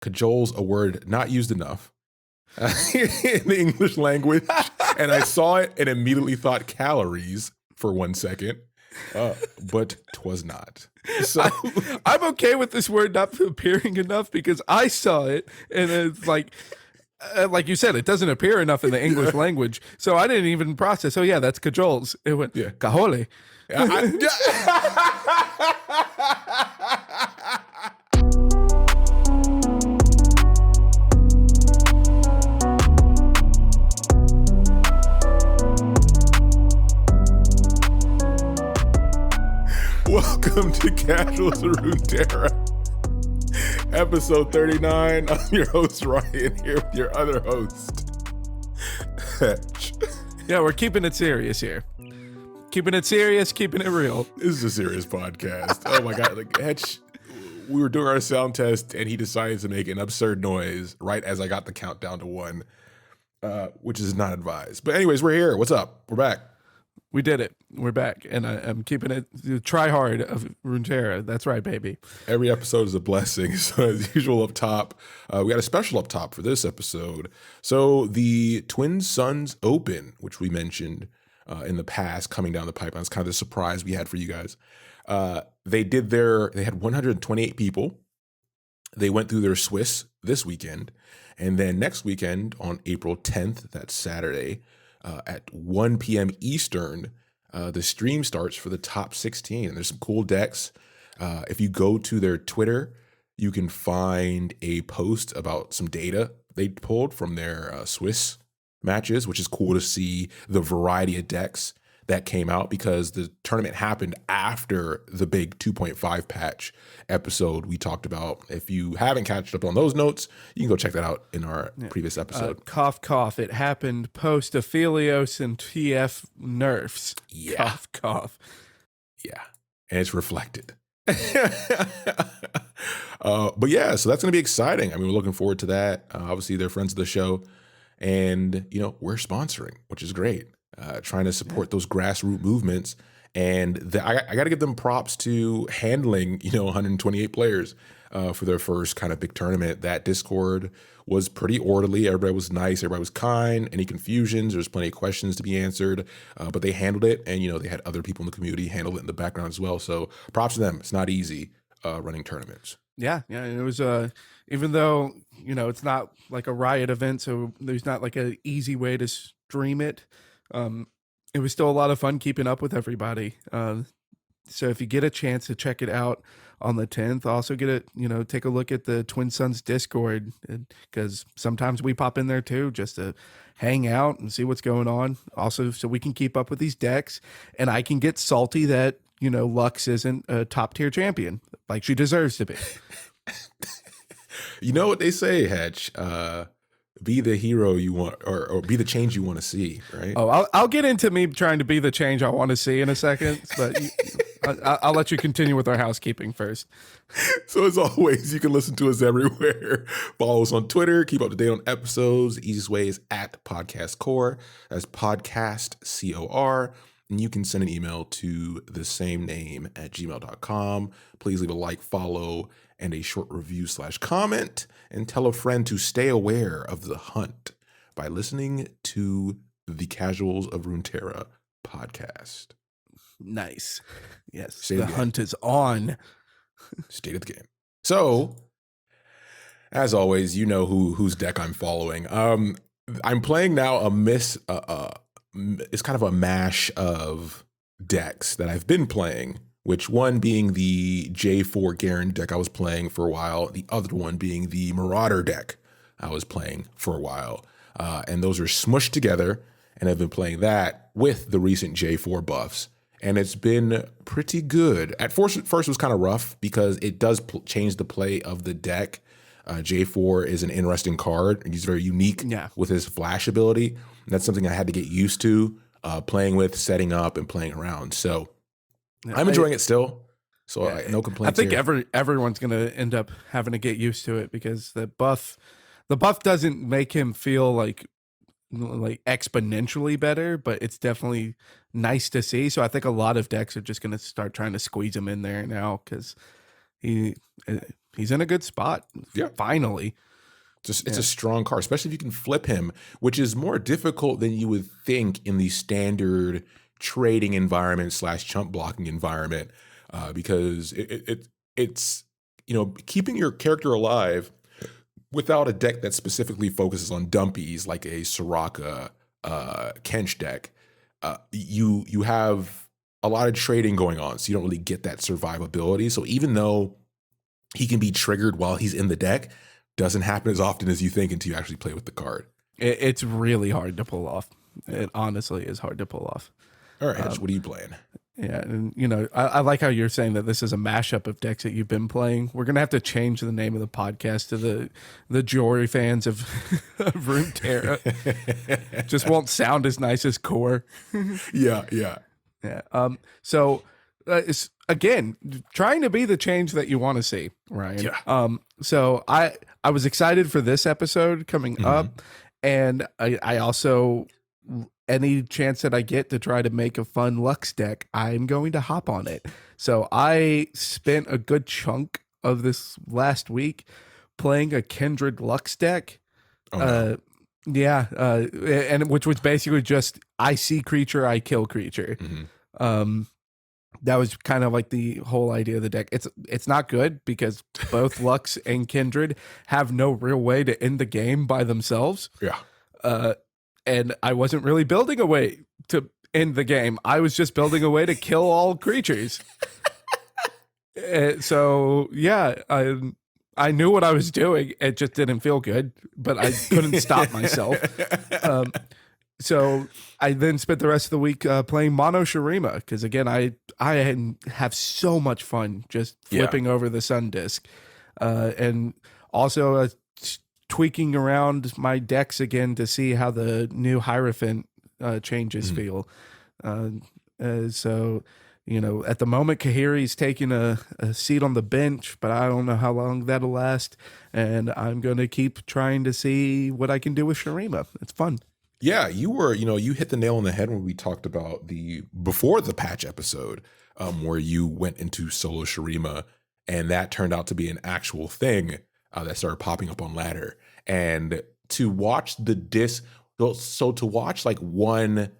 Cajole's a word not used enough in the English language. And I saw it and immediately thought calories for 1 second, but 'twas not. So I'm okay with this word not appearing enough because I saw it and it's like you said, it doesn't appear enough in the English language. So I didn't even process. Oh, yeah, that's cajoles. It went, cajole. Welcome to Casuals of Runeterra, episode 39. I'm your host, Ryan, here with your other host, Hetch. Yeah, we're keeping it serious here. Keeping it serious, keeping it real. This is a serious podcast. Oh my God. Like, Hetch, we were doing our sound test and he decided to make an absurd noise right as I got the countdown to 1, which is not advised. But anyways, we're here. What's up? We're back. We did it. We're back. And I'm keeping it try hard of Runeterra. That's right, baby. Every episode is a blessing. So as usual up top, we got a special up top for this episode. So the Twin Suns Open, which we mentioned in the past, coming down the pipeline, it's kind of the surprise we had for you guys. They had 128 people. They went through their Swiss this weekend. And then next weekend on April 10th, that's Saturday, at 1 p.m. Eastern, the stream starts for the top 16. And there's some cool decks. If you go to their Twitter, you can find a post about some data they pulled from their Swiss matches, which is cool to see the variety of decks that came out because the tournament happened after the big 2.5 patch episode we talked about. If you haven't catched up on those notes, you can go check that out in our previous episode. Cough, cough. It happened post Aphelios and TF nerfs. Yeah. Cough, cough. Yeah. And it's reflected. But yeah, so that's going to be exciting. I mean, we're looking forward to that. Obviously, they're friends of the show. And, we're sponsoring, which is great. Trying to support those grassroots movements. And I got to give them props to handling, 128 players for their first kind of big tournament. That Discord was pretty orderly. Everybody was nice. Everybody was kind. Any confusions, there's plenty of questions to be answered. But they handled it. And, they had other people in the community handle it in the background as well. So props to them. It's not easy running tournaments. Yeah. It was, even though, it's not like a Riot event, so there's not like an easy way to stream it. It was still a lot of fun keeping up with everybody. So if you get a chance to check it out on the 10th, also take a look at the Twin Suns Discord, because sometimes we pop in there too, just to hang out and see what's going on. Also, so we can keep up with these decks, and I can get salty that, Lux isn't a top tier champion like she deserves to be. You know what they say, Hetch? Be the hero you want, or be the change you want to see, right? Oh, I'll get into me trying to be the change I want to see in a second, but I'll let you continue with our housekeeping first. So as always, you can listen to us everywhere. Follow us on Twitter. Keep up to date on episodes. The easiest way is at Podcast Core. That's Podcast COR. And you can send an email to the same name at gmail.com. Please leave a like, follow, and a short review / comment, and tell a friend to stay aware of the hunt by listening to the Casuals of Runeterra podcast. Nice. Yes. State the hunt is on. State of the game. So, as always, you know whose deck I'm following. I'm playing now it's kind of a mash of decks that I've been playing, which one being the J4 Garen deck I was playing for a while, the other one being the Marauder deck I was playing for a while. And those are smushed together, and I've been playing that with the recent J4 buffs. And it's been pretty good. At first it was kind of rough because it does change the play of the deck. J4 is an interesting card, and he's very unique with his flash ability. And that's something I had to get used to playing with, setting up, and playing around. So I'm enjoying it still. So no complaints. I think everyone's going to end up having to get used to it because the buff doesn't make him feel like exponentially better, but it's definitely nice to see. So I think a lot of decks are just going to start trying to squeeze him in there now because he he's in a good spot. Yeah. Finally. It's a strong card, especially if you can flip him, which is more difficult than you would think in the standard trading environment / chump blocking environment, because it's keeping your character alive without a deck that specifically focuses on dumpies like a Soraka Kench deck. You have a lot of trading going on, so you don't really get that survivability. So even though he can be triggered while he's in the deck, doesn't happen as often as you think until you actually play with the card. It's really hard to pull off. It honestly is hard to pull off. All right, Hitch, what are you playing? Yeah, and I like how you're saying that this is a mashup of decks that you've been playing. We're gonna have to change the name of the podcast to the Jory fans of Runeterra. Just won't sound as nice as Core. Yeah. So it's again trying to be the change that you want to see, Ryan. Yeah. So I was excited for this episode coming up, and I also, any chance that I get to try to make a fun Lux deck, I'm going to hop on it. So I spent a good chunk of this last week playing a Kindred Lux deck. Oh, no. And which was basically just I see creature, I kill creature. That was kind of like the whole idea of the deck. It's not good because both Lux and Kindred have no real way to end the game by themselves. Yeah. And I wasn't really building a way to end the game. I was just building a way to kill all creatures. So yeah, I knew what I was doing. It just didn't feel good, but I couldn't stop myself. So I then spent the rest of the week playing Mono Shurima because again, I have so much fun just flipping over the Sun Disc, and also tweaking around my decks again to see how the new Hierophant changes feel. So at the moment, Kahiri's taking a seat on the bench, but I don't know how long that'll last, and I'm going to keep trying to see what I can do with Shurima. It's fun. Yeah, you hit the nail on the head when we talked about before the patch episode, where you went into solo Shurima, and that turned out to be an actual thing that started popping up on ladder. And to watch the disc, so to watch like one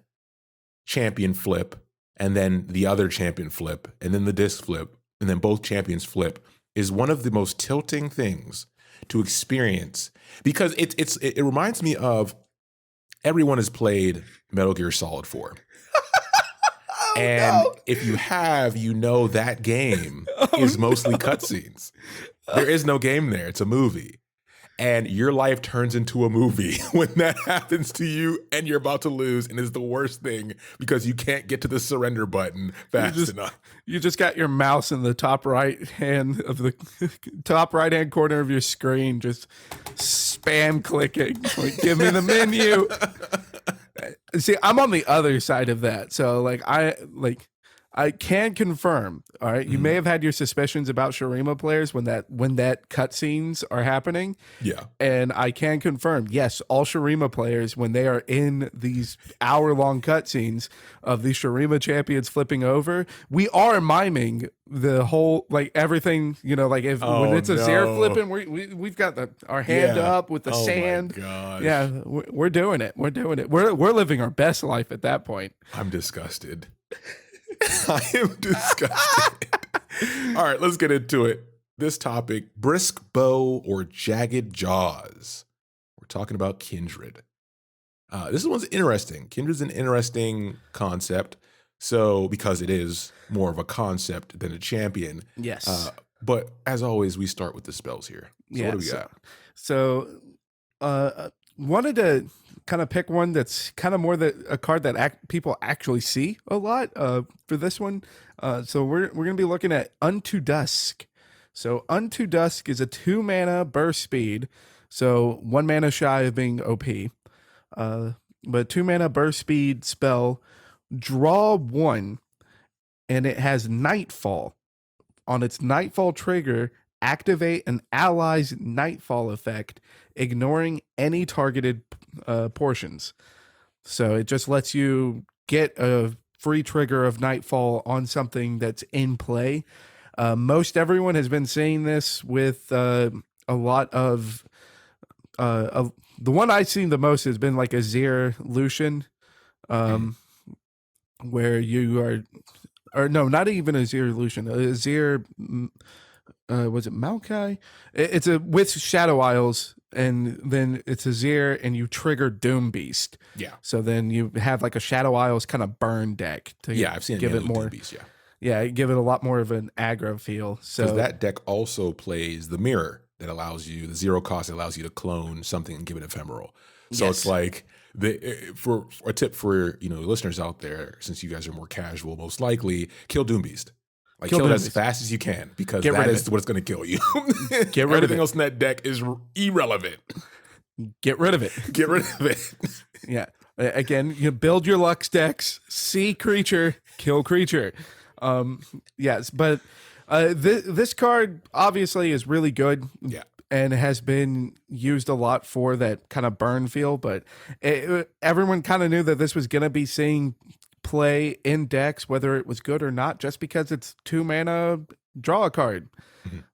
champion flip, and then the other champion flip, and then the disc flip, and then both champions flip, is one of the most tilting things to experience, because it reminds me of, everyone has played Metal Gear Solid 4. If you have, that game is mostly cutscenes. There is no game there. It's a movie. And your life turns into a movie when that happens to you and you're about to lose, and it's the worst thing because you can't get to the surrender button fast enough. You just got your mouse in the top right hand corner of your screen, just spam clicking. Like, give me the menu. See, I'm on the other side of that. So I can confirm, all right, you may have had your suspicions about Shurima players when that cutscenes are happening. Yeah. And I can confirm, yes, all Shurima players, when they are in these hour-long cutscenes of the Shurima champions flipping over, we are miming the whole, everything, when it's a Zera flipping, we've got our hand up with the sand. My gosh. Yeah, we're doing it. We're doing it. We're living our best life at that point. I'm disgusted. I am disgusted. All right, let's get into it. This topic, Brisk Bow or Jagged Jaws. We're talking about Kindred. This one's interesting. Kindred's an interesting concept. So, because it is more of a concept than a champion. Yes. But as always, we start with the spells here. So what do we got? So, wanted to kind of pick one that's kind of more a card that people actually see a lot for this one. So we're going to be looking at Unto Dusk. So Unto Dusk is a 2-mana burst speed. So 1 mana shy of being OP. But 2-mana burst speed spell, draw 1, and it has Nightfall. On its Nightfall trigger, activate an ally's Nightfall effect, ignoring any targeted portions. So it just lets you get a free trigger of Nightfall on something that's in play. Most everyone has been saying this with a lot of the one I've seen the most has been like a Zir Lucian, where you are, or no, not even a Zir Lucian, a Zir, was it Maokai? It's a with Shadow Isles, and then it's a Zir, and you trigger Doom Beast. Yeah. So then you have like a Shadow Isles kind of burn deck to I've seen give it more. Doom Beast, Yeah, give it a lot more of an aggro feel. So that deck also plays the mirror that allows you, the 0 cost that allows you to clone something and give it ephemeral. So it's like for a tip for listeners out there, since you guys are more casual, most likely kill Doom Beast. Like kill it as fast as you can, because that is what it's going to kill you. Get rid of it. Everything else in that deck is irrelevant. Get rid of it. Get rid of it. Yeah. Again, you build your Lux decks, see creature, kill creature. Yes, but this card obviously is really good. Yeah. And has been used a lot for that kind of burn feel, but everyone kind of knew that this was going to be seeing play in decks, whether it was good or not, just because it's 2 mana, draw a card.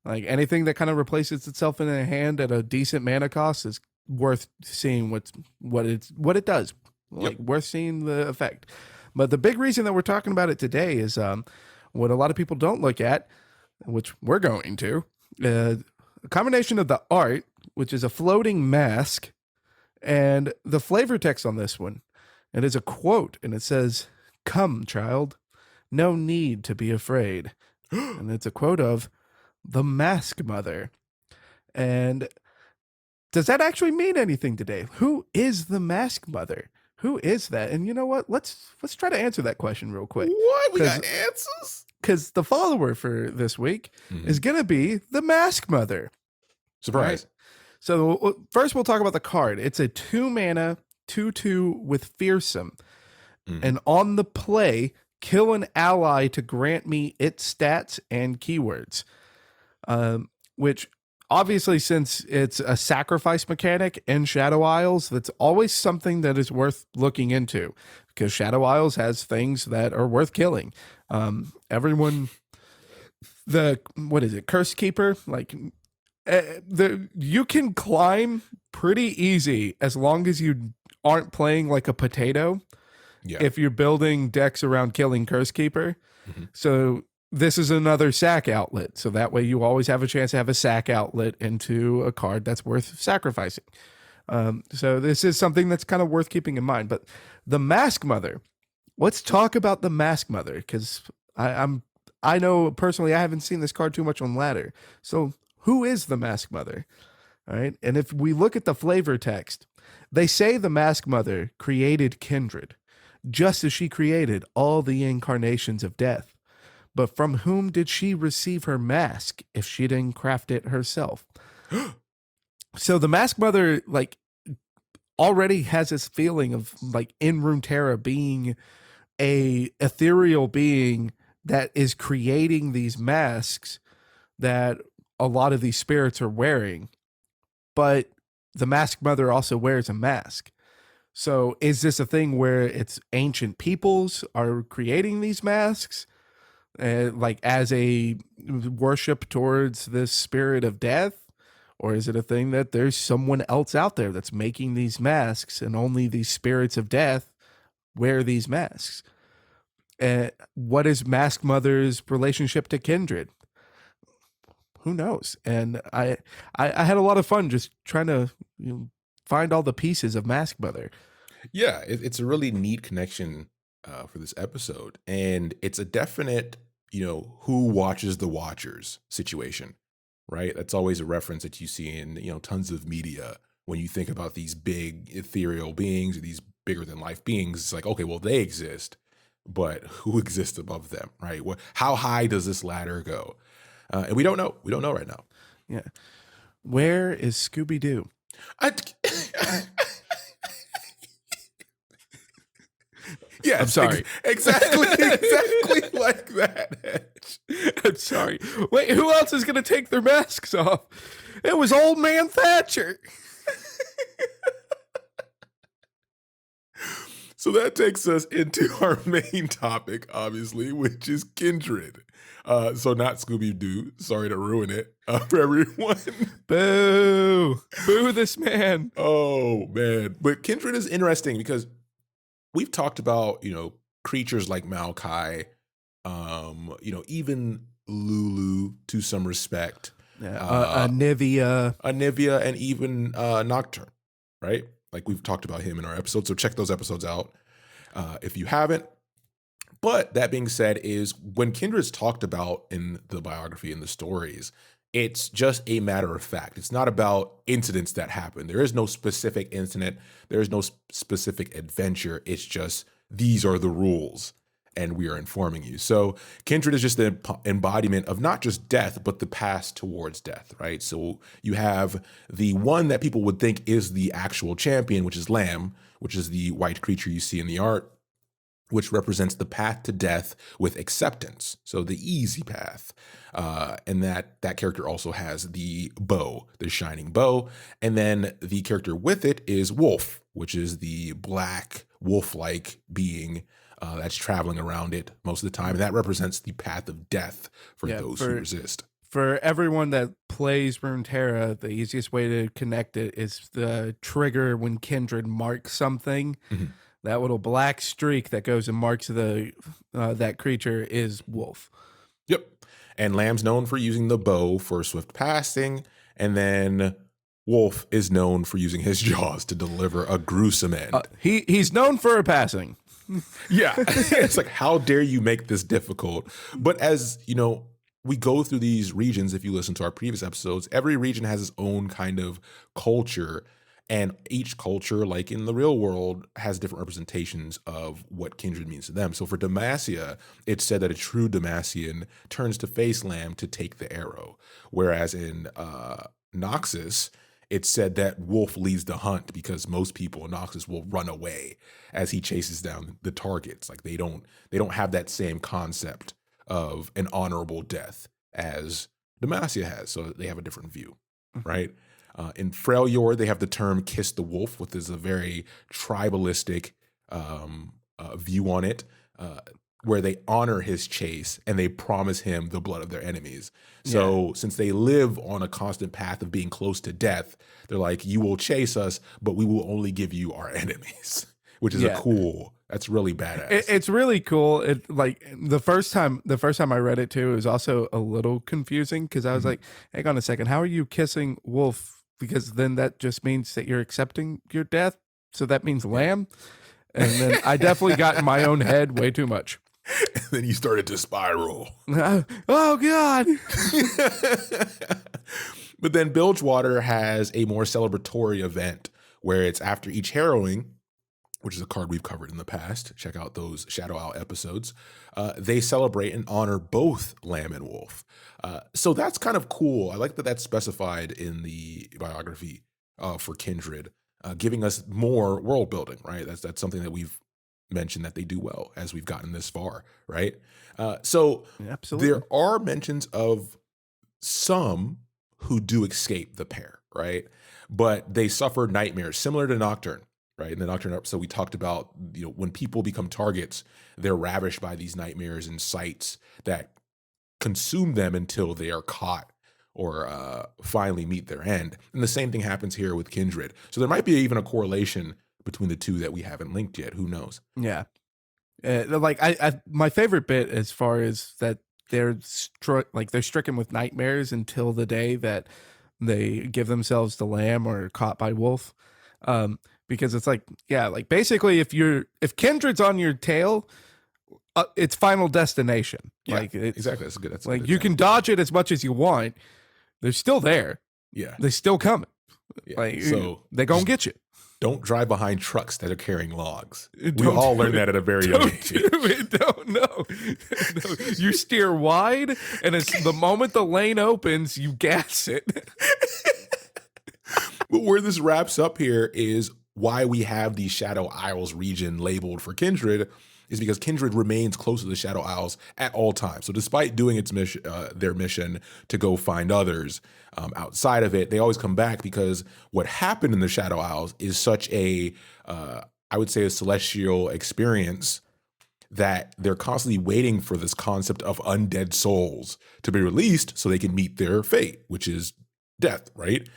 Like anything that kind of replaces itself in a hand at a decent mana cost is worth seeing what it does. Like worth seeing the effect. But the big reason that we're talking about it today is what a lot of people don't look at, which we're going to. A combination of the art, which is a floating mask, and the flavor text on this one. It is a quote, and it says, "Come, child, no need to be afraid." And it's a quote of the Mask Mother. And does that actually mean anything today? Who is the Mask Mother? Who is that? And you know what? Let's try to answer that question real quick. What? We got answers? Because the follower for this week is going to be the Mask Mother. Surprise. Right? So first we'll talk about the card. It's a 2 mana, 2/2 with Fearsome. And on the play, kill an ally to grant me its stats and keywords. Which obviously, since it's a sacrifice mechanic in Shadow Isles, that's always something that is worth looking into, because Shadow Isles has things that are worth killing. Everyone, what is it? Curse Keeper, like you can climb pretty easy as long as you aren't playing like a potato. Yeah. If you're building decks around killing Curse Keeper. So this is another sack outlet. So that way you always have a chance to have a sack outlet into a card that's worth sacrificing. So this is something that's kind of worth keeping in mind. But the Mask Mother, let's talk about the Mask Mother, because I know personally I haven't seen this card too much on ladder. So who is the Mask Mother? All right. And if we look at the flavor text, they say the Mask Mother created Kindred, just as she created all the incarnations of death. But from whom did she receive her mask if she didn't craft it herself? So the Mask Mother, like, already has this feeling of like in Runeterra being a ethereal being that is creating these masks that a lot of these spirits are wearing. But the Mask Mother also wears a mask. So is this a thing where it's ancient peoples are creating these masks? Like as a worship towards this spirit of death? Or is it a thing that there's someone else out there that's making these masks and only these spirits of death wear these masks? What is Mask Mother's relationship to Kindred? Who knows? And I had a lot of fun just trying to find all the pieces of Mask Mother. Yeah, it's a really neat connection for this episode. And it's a definite, who watches the watchers situation, right? That's always a reference that you see in, tons of media when you think about these big ethereal beings or these bigger than life beings. It's like, okay, well, they exist, but who exists above them, right? How high does this ladder go? And we don't know. We don't know right now. Yeah. Where is Scooby-Doo? Yeah, I'm sorry. Exactly like that. I'm sorry. Wait, who else is going to take their masks off? It was Old Man Thatcher. So that takes us into our main topic, obviously, which is Kindred. So not Scooby-Doo. Sorry to ruin it for everyone. Boo! Boo this man. Oh, man. But Kindred is interesting because we've talked about, creatures like Maokai, even Lulu to some respect. Yeah, Anivia. Anivia and even Nocturne, right? Like we've talked about him in our episodes, so check those episodes out if you haven't. But that being said, is when Kindred's talked about in the biography and the stories, it's just a matter of fact. It's not about incidents that happen. There is no specific incident. There is no specific adventure. It's just these are the rules, and we are informing you. So Kindred is just the embodiment of not just death, but the path towards death, right? So you have the one that people would think is the actual champion, which is Lamb, which is the white creature you see in the art, which represents the path to death with acceptance. So the easy path. And that character also has the bow, the shining bow. And then the character with it is Wolf, which is the black wolf-like being that's traveling around it most of the time. And that represents the path of death for those who resist. For everyone that plays Runeterra, the easiest way to connect it is the trigger when Kindred marks something. Mm-hmm. That little black streak that goes and marks that creature is Wolf. Yep. And Lamb's known for using the bow for swift passing. And then Wolf is known for using his jaws to deliver a gruesome end. He's known for a passing. Yeah. It's like, how dare you make this difficult? But as, we go through these regions, if you listen to our previous episodes, every region has its own kind of culture. And each culture, like in the real world, has different representations of what Kindred means to them. So for Demacia, it's said that a true Demacian turns to face Lamb to take the arrow. Whereas in Noxus, it's said that Wolf leads the hunt because most people in Noxus will run away as he chases down the targets. Like they don't have that same concept of an honorable death as Demacia has. So they have a different view, right? In Freljord, they have the term "kiss the wolf," which is a very tribalistic view on it, where they honor his chase and they promise him the blood of their enemies. So since they live on a constant path of being close to death, they're like, you will chase us, but we will only give you our enemies, which is that's really badass. It's really cool. It like the first time I read it too, it was also a little confusing because I was like, hang on a second, how are you kissing Wolf? Because then that just means that you're accepting your death. So that means Lamb. And then I definitely got in my own head way too much. And then you started to spiral. Oh, God. But then Bilgewater has a more celebratory event where it's after each harrowing, which is a card we've covered in the past. Check out those Shadow Owl episodes. They celebrate and honor both Lamb and Wolf. So that's kind of cool. I like that that's specified in the biography for Kindred, giving us more world building, right? That's something that we've mentioned that they do well as we've gotten this far, right? So absolutely, there are mentions of some who do escape the pair, right? But they suffer nightmares similar to Nocturne. Right. In the Nocturne episode, we talked about, when people become targets, they're ravished by these nightmares and sights that consume them until they are caught or finally meet their end. And the same thing happens here with Kindred. So there might be even a correlation between the two that we haven't linked yet. Who knows? Yeah. My favorite bit as far as that they're stricken with nightmares until the day that they give themselves to Lamb or are caught by Wolf. Because it's basically if Kindred's on your tail, it's Final Destination. Yeah, exactly. That's good. That's you can dodge it as much as you want. They're still there. Yeah, they're still coming. Yeah. So they're gonna get you. Don't drive behind trucks that are carrying logs. We all learned that at a very young age. No. You steer wide, and it's the moment the lane opens, you gas it. But where this wraps up here is why we have the Shadow Isles region labeled for Kindred is because Kindred remains close to the Shadow Isles at all times. So despite doing its mission, their mission to go find others outside of it, they always come back because what happened in the Shadow Isles is such a I would say, a celestial experience that they're constantly waiting for this concept of undead souls to be released so they can meet their fate, which is death, right?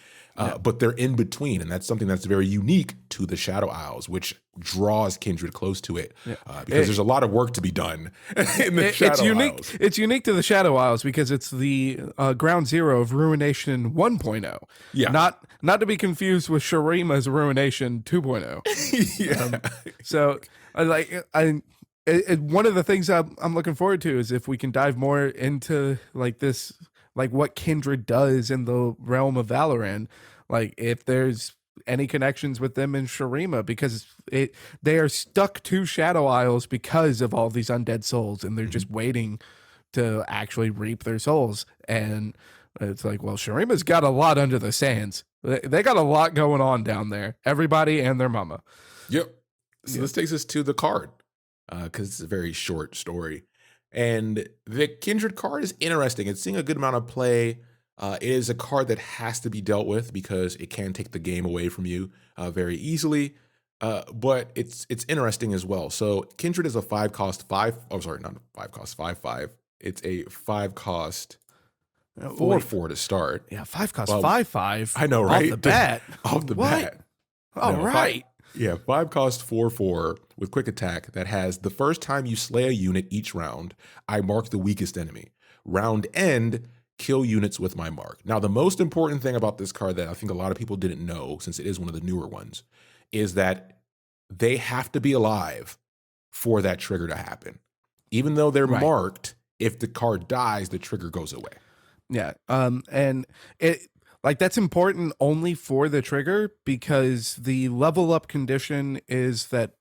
But they're in between, and that's something that's very unique to the Shadow Isles, which draws Kindred close to it, because there's a lot of work to be done in the Shadow Isles. It's unique to the Shadow Isles because it's the ground zero of Ruination 1.0. Yeah. Not to be confused with Shurima's Ruination 2.0. So, one of the things I'm looking forward to is if we can dive more into like this, like what Kindred does in the realm of Valoran, like if there's any connections with them in Shurima, because they are stuck to Shadow Isles because of all these undead souls, and they're just waiting to actually reap their souls. And it's like, well, Shurima's got a lot under the sands. They got a lot going on down there. Everybody and their mama. Yep. So this takes us to the card, because it's a very short story. And the Kindred card is interesting. It's seeing a good amount of play. It is a card that has to be dealt with because it can take the game away from you very easily. But it's interesting as well. So Kindred is a 5-cost 5-5. It's a 5-cost 4/4 to start. Yeah, 5-cost 5/5. I know, right? Off the bat. Off the bat. All right. Yeah, 5-cost 4/4 with quick attack that has the first time you slay a unit each round, I mark the weakest enemy. Round end, kill units with my mark. Now, the most important thing about this card that I think a lot of people didn't know, since it is one of the newer ones, is that they have to be alive for that trigger to happen. Even though they're marked, if the card dies, the trigger goes away. Yeah. And it like that's important only for the trigger, because the level up condition is that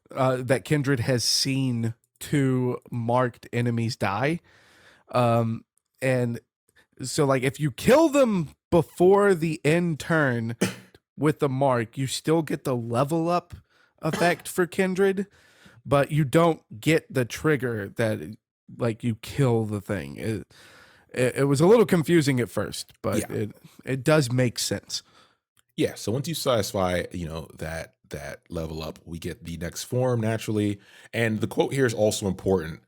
that Kindred has seen 2 marked enemies die. And so like if you kill them before the end turn with the mark, you still get the level up effect for Kindred, but you don't get the trigger that like you kill the thing. It was a little confusing at first, but it does make sense. Yeah, so once you satisfy, that level up, we get the next form naturally. And the quote here is also important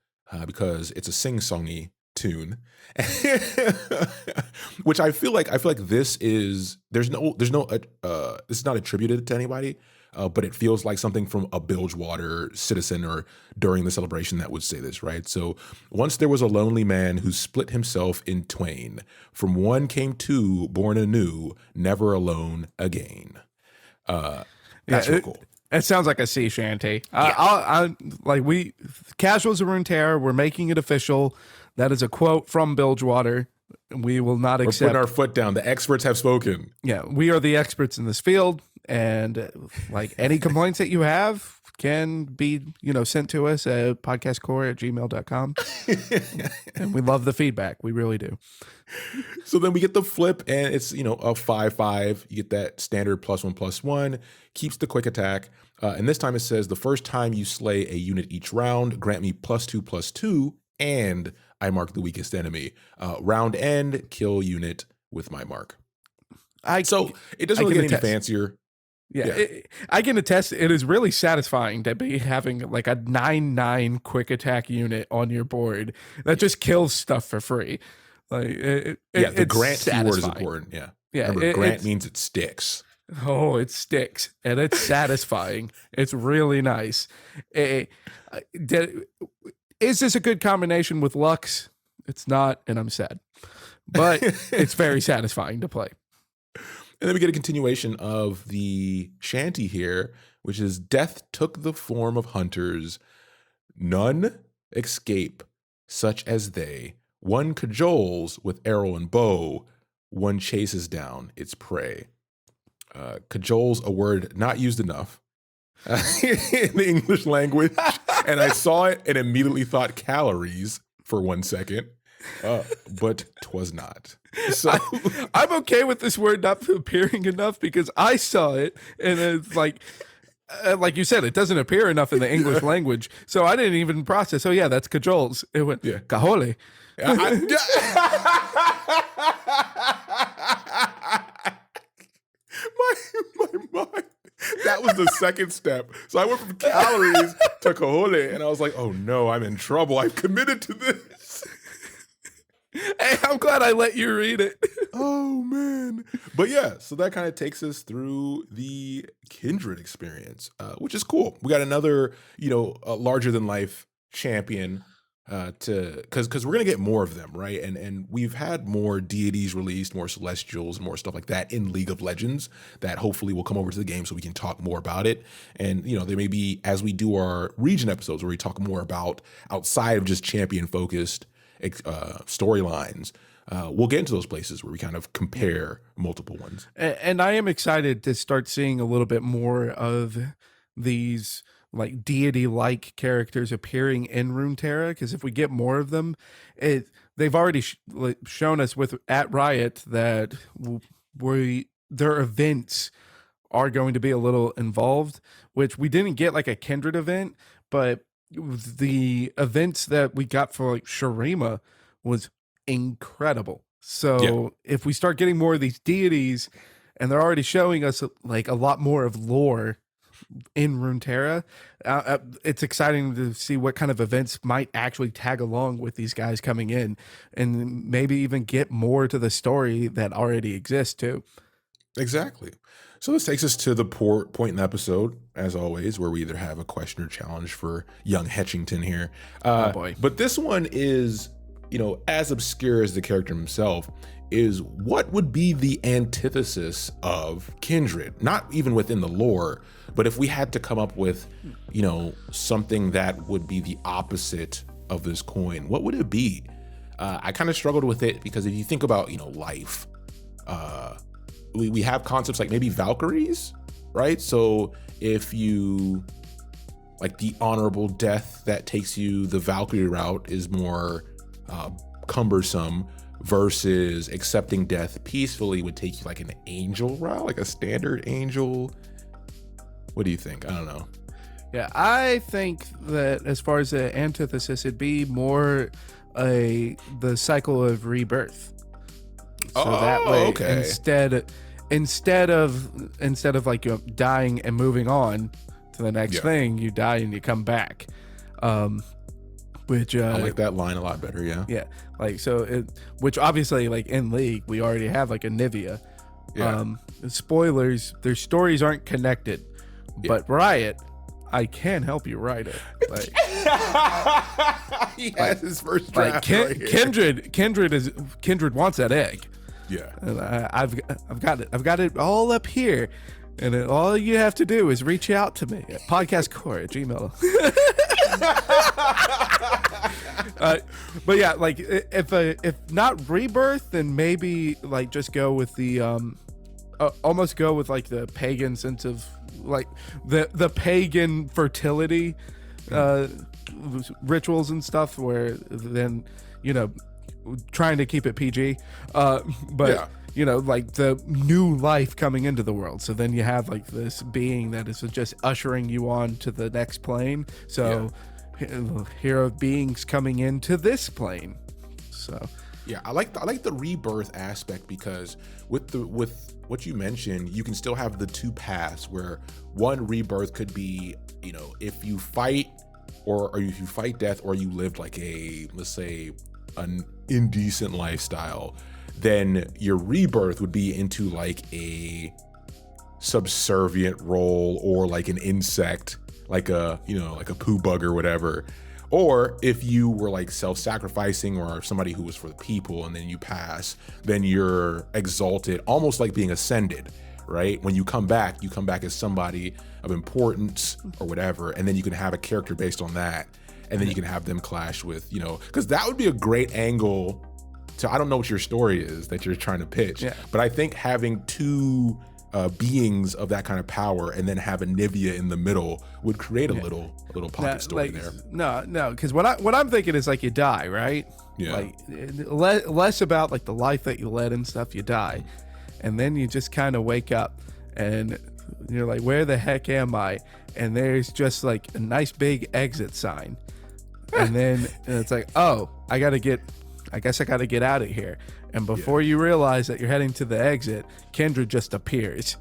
because it's a sing-songy tune, which I feel like this is this is not attributed to anybody, but it feels like something from a Bilgewater citizen or during the celebration that would say this, right? So once there was a lonely man who split himself in twain. From one came two, born anew, never alone again. That's real cool. It sounds like a sea shanty. We Casuals of Runeterra, we're making it official. That is a quote from Bilgewater. We will not accept. We're putting our foot down. The experts have spoken. Yeah, we are the experts in this field, and like any complaints that you have can be, sent to us at podcastcore@gmail.com. And we love the feedback. We really do. So then we get the flip, and it's, a 5/5. You get that standard +1/+1, keeps the quick attack. And this time it says the first time you slay a unit each round, grant me +2/+2, and I mark the weakest enemy. Round end, kill unit with my mark. So it doesn't really get any fancier. Yeah. I can attest it is really satisfying to be having like a 9/9 quick attack unit on your board that just kills stuff for free. Like the grant keyword is important. Yeah. Remember, grant means it sticks. Oh, it sticks, and it's satisfying. It's really nice. Is this a good combination with Lux? It's not, and I'm sad. But it's very satisfying to play. And then we get a continuation of the shanty here, which is death took the form of hunters. None escape such as they. One cajoles with arrow and bow. One chases down its prey. Cajoles, a word not used enough in the English language. And I saw it and immediately thought calories for 1 second, but 'twas not. So I'm okay with this word not appearing enough because I saw it and it's like you said, it doesn't appear enough in the English language. So I didn't even process. Oh yeah, that's cajoles. It went cajole. My mind. that was the second step. So I went from calories to Kahole, and I was like, oh no, I'm in trouble. I've committed to this. Hey, I'm glad I let you read it. Oh man. But yeah, so that kind of takes us through the Kindred experience, which is cool. We got another, larger than life champion because we're gonna get more of them, right? And we've had more deities released, more celestials, more stuff like that in League of Legends that hopefully will come over to the game so we can talk more about it. And there may be, as we do our region episodes where we talk more about outside of just champion focused storylines, we'll get into those places where we kind of compare multiple ones. And I am excited to start seeing a little bit more of these like deity-like characters appearing in Runeterra, because if we get more of them, they've already shown us at Riot that their events are going to be a little involved, which we didn't get like a Kindred event, but the events that we got for like Shurima was incredible. So if we start getting more of these deities, and they're already showing us like a lot more of lore in Runeterra, it's exciting to see what kind of events might actually tag along with these guys coming in, and maybe even get more to the story that already exists too. Exactly. So this takes us to the point in the episode, as always, where we either have a question or challenge for young Hetchington here. Oh boy. But this one is, as obscure as the character himself, is what would be the antithesis of Kindred? Not even within the lore, but if we had to come up with, something that would be the opposite of this coin, what would it be? I kind of struggled with it because if you think about, life, we have concepts like maybe Valkyries, right? So if you like the honorable death that takes you the Valkyrie route is more cumbersome, versus accepting death peacefully would take you like an angel route, like a standard angel. What do you think? I don't know. Yeah, I think that as far as the antithesis, it'd be more the cycle of rebirth. So that way, okay. instead of like dying and moving on to the next thing, you die and you come back. Which I like that line a lot better. Yeah. Like which obviously like in League we already have like a Nivea. Spoilers, their stories aren't connected, but Riot, I can help you write it. Like, he has his first draft. Like Kindred wants that egg. Yeah, and I've got it all up here, and all you have to do is reach out to me at podcastcore@gmail. But yeah, like if not rebirth, then maybe like just go with the almost go with like the pagan sense of like the pagan fertility rituals and stuff, where then trying to keep it PG, but like the new life coming into the world. So then you have like this being that is just ushering you on to the next plane. So here are beings coming into this plane. So yeah, I like the rebirth aspect, because with what you mentioned, you can still have the two paths, where one rebirth could be, if you fight or if you fight death, or you lived like let's say an indecent lifestyle, then your rebirth would be into like a subservient role, or like an insect, like a like a poo bug or whatever. Or if you were like self-sacrificing, or somebody who was for the people, and then you pass, then you're exalted, almost like being ascended, right? When you come back as somebody of importance or whatever, and then you can have a character based on that, and then you can have them clash with, because that would be a great angle to, I don't know what your story is that you're trying to pitch, but I think having two beings of that kind of power, and then have a Nivea in the middle, would create a little pocket story there. No, because what I'm thinking is like you die, right? Yeah. Like less about like the life that you led and stuff. You die, and then you just kind of wake up, and you're like, where the heck am I? And there's just like a nice big exit sign, and then it's like, oh, I guess I gotta get out of here. And before you realize that you're heading to the exit, Kindred just appears.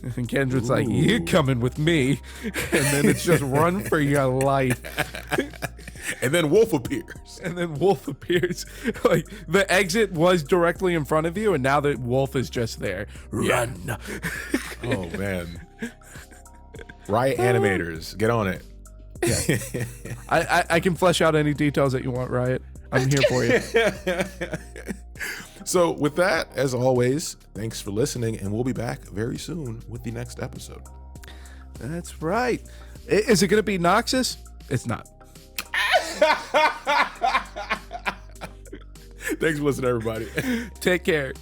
And Kindred's like, "You're coming with me," and then it's just run for your life. And then Wolf appears. And then Wolf appears. Like the exit was directly in front of you, and now that Wolf is just there. Run. Oh man. Riot animators, get on it. Yeah. I can flesh out any details that you want, Riot. I'm here for you. So with that, as always, thanks for listening, and we'll be back very soon with the next episode. That's right. Is it going to be Noxus? It's not. Thanks for listening, everybody. Take care.